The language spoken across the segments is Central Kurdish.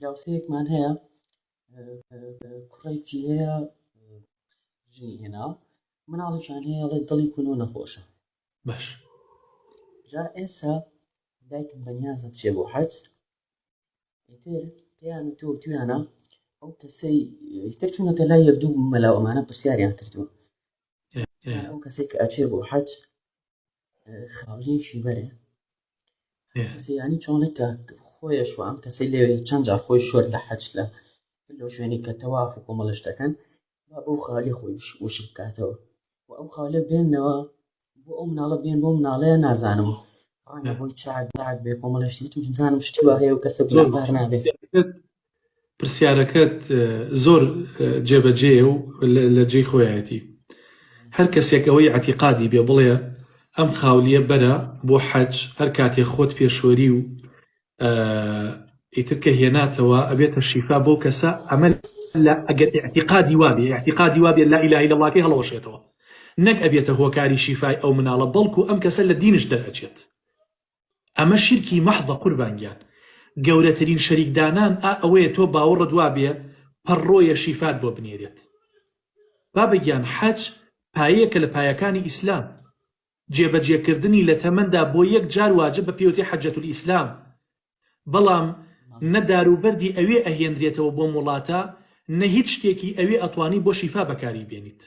دراوسەیەکمان هەیە کوڕێکی هەیە ژنی هێنا مناڵێکیان هەیە ئەڵێ دڵی کونۆ نەخۆشە باش جا ئێستا دایکم بەنیازە بچێ بۆ حەج ئیتر پێیان تویانە ئەو کەسەی ئیتر چوونەتە لای یەک دوو مەلاو ئەمانە پرسیاریان کردووە ئەو کەسێک کە ئەچێ بۆ حەج خاولیەکی بەرێ کەسێ ینی چۆنێک کە خۆیە شوام کەسەی لێ چەند جار خۆی شۆر لە حەج لەو شوێنی کە تەواف و کۆمەڵش دەکەن با بەو خاڵی خۆی وش بکاتەوە و ئەو خاڵێ بێننەوە بۆ ئەو مناڵە بێن بۆ مناڵەیە نازانم ڕەنگە بۆی چاک بێ کۆمەڵەشتی تو زانم شتی وا هەیە و کەسە گوناهبار نابێت پرسیارەکەت زۆر جێبەجێ و لە جێی خۆیەتی هەر کەسێک ئەوەی عەتیقادی بێ بڵێ ئەم خاولیە بەرە بۆ حەج هەر کاتێ خۆت پێشوەری و ئیتر کە هێناتەوە ئەبێتە شیفا بۆ کەسە ئەمە ئەگەر ئیعتیقادی وابێ لا ئیلاهە ئیلەڵڵاکەی هەڵەوەشێتەوە نەک ئەبێتە هۆکاری شیفای ئەو مناڵە بەڵکو ئەم کەسە لە دینش دەرئەچێت ئەمە شیرکی مەحضە قوربانگیان گەورەترین شەریکدانان ئەوەیە تۆ باوەڕت وابێ پەڕۆیە شیفات بۆ بنێرێت بابەگیان حەج پایەیەکە لە پایەکانی ئیسلام جێبەجێکردنی لە تەمەندا بۆ یەک جار واجب بە پێوتەی حەجەتول ئیسلام بەڵام نەدار و بەردی ئەوێ ئەهێنرێتەوە بۆ وڵاتە نە هیچ شتێکی ئەوێ ئەتوانی بۆ شیفا بەکاری بێنیت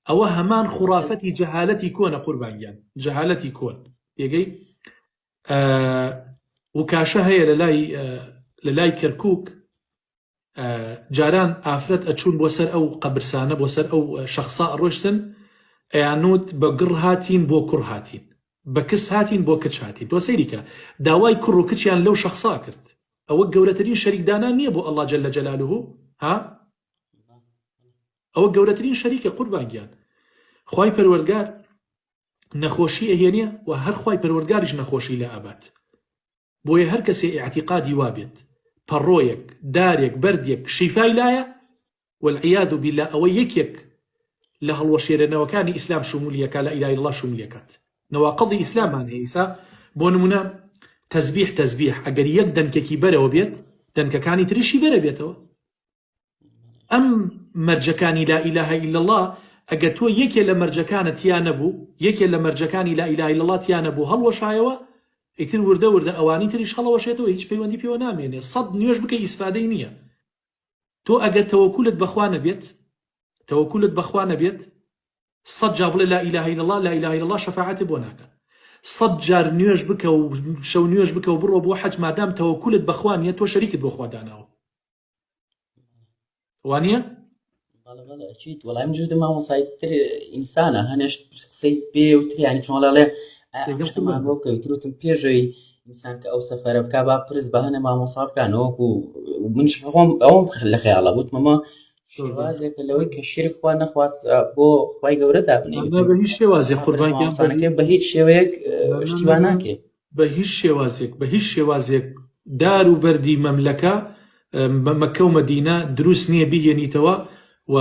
ئەوە هەمان خوڕافەتی جەهالەتی کۆنە قوربانگیان جەهالەتی کۆن پێگەی وکاشە هەیە لە لای کەرکووک جاران ئافرەت ئەچوون بۆ سەر ئەو قەبرسانە بۆ سەر ئەو شەخصا ڕۆشتن ئەیانوت بە گڕ هاتین بۆ کوڕ هاتین بە کس هاتین بۆ کچ هاتین تۆ سەیریکە داوای کوڕ و کچیان لەو شەخصا کرد ئەوە گەورەترین شەریکدانان نییە بۆ ئەڵڵا جەلە جەلالوهو ها ئەوە گەورەترین شەریکە قوربانگیان خوای پەروەردگار نەخۆشی ئەهێنێ و هەر خوای پەروەردگاریش نەخۆشی لە ئابات بۆیە هەر کەسێ ئیعتیقادی وابێت پەڕۆیەک دارێک بەردێک شیفای لایە والعیاذ بالله ئەوە یەکێک لە هەڵوەشێرەنەوەکانی ئیسلام شمولیەکە لە ئیلاهە ئیلەڵڵا شمولیەکات نەواقڵی ئیسلامان هەیە ئیسا بۆ نمونە تەسبیح ئەگەر یەک دەنکێکی بەرەوە بێت دەنکەکانی تریشی بەرە بێتەوە ئەم مەرجەکانی لا ئیلاهە ئیلەڵڵا ئەگەر تۆ یەکێ لە مەرجەکانت یان نەبوو یەکێ لە مەرجەکانی لا ئیلاهە ئیلەڵڵا یان نەبوو هەڵوەشایەوە ئیتر وردە ئەوانی تریش هەڵەوەشێتەوە هیچ پەیوەندی پێوە نامێنێ سەد نوێژ بکە ئیسفادەی نییە تۆ ئەگەر تەوەکولت بەخوا نەبێت سەد جا بڵێ لا ئیلاهە ئیلەڵڵا لا ئیلاهە ئیلەڵڵا شەفاعەتی بۆ ناکە سەد جار نوێژ بکە و شەو نوێژ بکە و بڕۆ بۆ حەج مادام تەوەکولت بەخوا نییە تۆ شەریکت بۆ خوا داناوە وانییە؟ ئەچیت وەڵام جودە مامۆسای تر ئینسانە هەنێش قسەی پێ و تریانی چۆنڵێ شتمان بۆ کەوتروتم پێشەوەی ئینسان کە ئەو سەفەرە بکا با پرس بە هەنێ مامۆسا بکانەوەکو منش خۆم ئەوم لە خەیاڵە بوتمەمە شێوازێکە لەوەی کە شیرک خوا نەخواست بۆ خوای گەورە دابنێت بە هیچ شێوازێک قوربانگیان بە هیچ شێوەیەک شتیوا ناکێ بە هیچ شێوازێک دار و بەردی مەملەکە مەکە و مەدینە دروست نییە بیهێنیتەوە و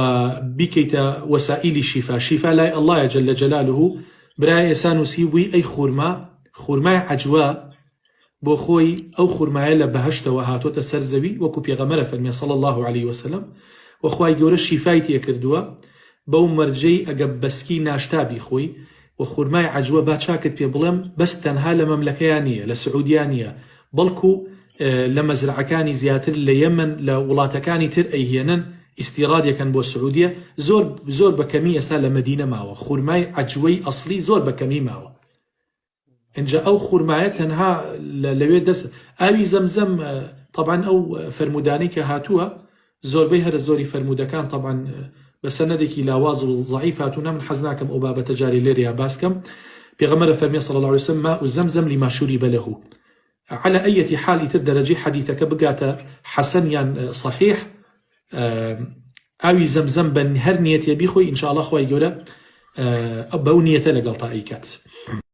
بیکەیتە وەسائیلی شیفا لای ئەڵڵایە جەلە جەلالوهو برای ئێسا نووسی بووی ئەی خورمای عەجوە بۆ خۆی ئەو خورمایە لە بەهەشتەوە هاتۆتە سەر زەوی وەکو پێغەمبەرە فەرمێ صلی الله عليه وسلم وخوای گەورە شیفای تێ کردووە بەو مەرجەی ئەگە بەسکی ناشتابی خۆی و خورمای عەجوە با چاکت پێ بڵێم بەس تەنها لە مەملەکەیان نییە لە سعودیا نییە بەڵکو لە مەزرعەکانی زیاتر لە یەمەن لە وڵاتەکانی تر ئەیهێنن ئیستیرادێکن بۆ سعودیە زۆر بەکەمی ئێستا لە مەدینە ماوە خورمای عەجوەی ئەسڵی زۆر بەکەمی ماوە اینجا ئەو خورمایە تەنها لەوێ دەست ئاوی زەمزەم طبعا ئەو فەرمودانەی کە هاتووە زۆربەی هەرە زۆری فەرمودەکان طبعا بە سەنەدێکی لاواز و ضعیف هاتوونە من حەز ناکەم ئەو بابەتە جارێ لێرەیە باسکەم پێغەمبەر فەرمێ صلی الله عليه وسلم ماء زەمزەم لما شرب له على أي حال تر درجة حديثك بقاتا حسن يعني صحيح ئاوی زەمزەم بە هەر نیەتێ بیخۆی ئینشاءالله خوای گەورە بەو نیەتە لەگەڵ تا ئەیکات